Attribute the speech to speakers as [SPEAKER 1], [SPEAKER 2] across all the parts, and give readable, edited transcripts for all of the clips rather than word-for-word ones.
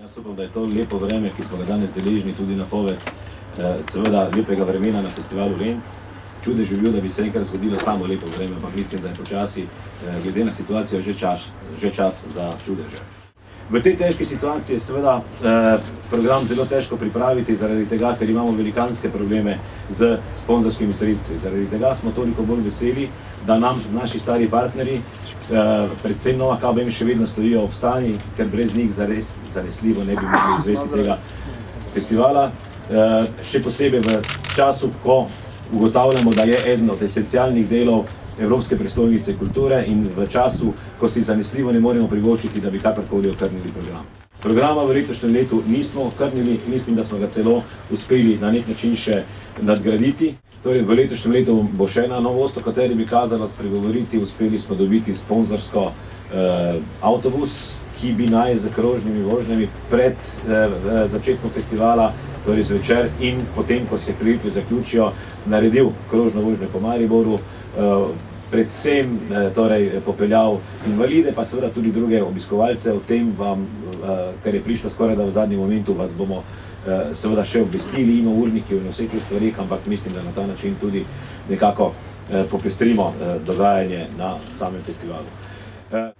[SPEAKER 1] Jaz upam, da je to lepo vreme, ki smo ga danes deležni, tudi napoved seveda lepega vremena na festivalu Lent. Čudež bi bil, da bi se enkrat zgodilo samo lepo vreme, ampak mislim, da je počasi, glede na situacijo, že čas za čudeže. V tej težki situaciji je seveda program zelo težko pripraviti, zaradi tega, ker imamo velikanske probleme z sponzorskimi sredstvi. Zaradi tega smo toliko bolj veseli, da nam naši stari partnerji, predvsem Nova KBM, še vedno stojijo ob strani, ker brez njih zares zanesljivo ne bi mogli izvesti tega festivala. Še posebej v času, ko ugotavljamo, da je eden od esencialnih delov Evropske prestolnice kulture in v času, ko si zanesljivo ne moremo privoščiti, da bi kakorkoli okrnili program. Programa v letošnjem letu nismo okrnili, mislim, da smo ga celo uspeli na nek način še nadgraditi. Torej, v letošnjem letu bo še ena novost, o kateri bi kazalo spregovoriti. Uspeli smo dobiti sponzorsko avtobus, ki bi naj z krožnimi vožnjami pred začetkom festivala, torej zvečer in potem, ko se prireditve zaključijo, naredil krožno vožnjo po Mariboru, predvsem torej popeljal invalide, pa seveda tudi druge obiskovalce. O tem vam, kar je prišlo skoraj da v zadnjem momentu, vas bomo seveda še obvestili in o urnikih in o vseh teh stvarih, ampak mislim, da na ta način tudi nekako popestrimo dogajanje na samem festivalu.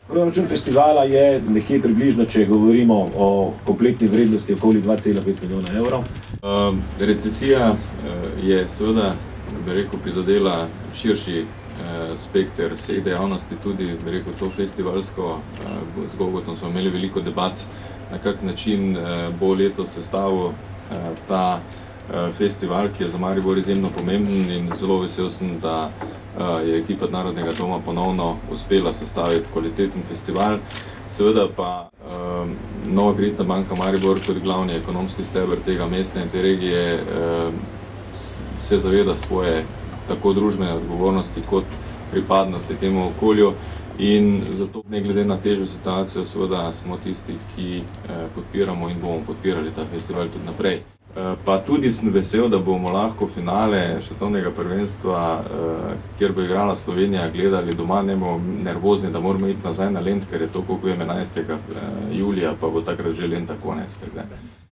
[SPEAKER 1] Proračun festivala je nekje približno, če govorimo o kompletni vrednosti, okoli 2,5 milijona evrov.
[SPEAKER 2] Recesija je seveda, bi rekel, prizadela širši spekter vseh dejavnosti, tudi, bi rekel, to festivalsko. Z Gogotom smo imeli veliko debat, na kak način bo letos sestavil ta festival, ki je za Maribor izjemno pomemben, in zelo vesel sem, da je ekipa Narodnega doma ponovno uspela sestaviti kvaliteten festival. Seveda pa Nova kreditna banka Maribor kot glavni ekonomski steber tega mesta in te regije se zaveda svoje tako družbene odgovornosti kot pripadnosti temu okolju, in zato ne glede na težjo situacijo seveda smo tisti, ki podpiramo in bomo podpirali ta festival tudi naprej. Pa tudi sem vesel, da bomo lahko finale svetovnega prvenstva, kjer bo igrala Slovenija, gledali doma, ne bomo nervozni, da moramo iti nazaj na Lent, ker je to, koliko vem, 11. julija, pa bo takrat že Lenta konec.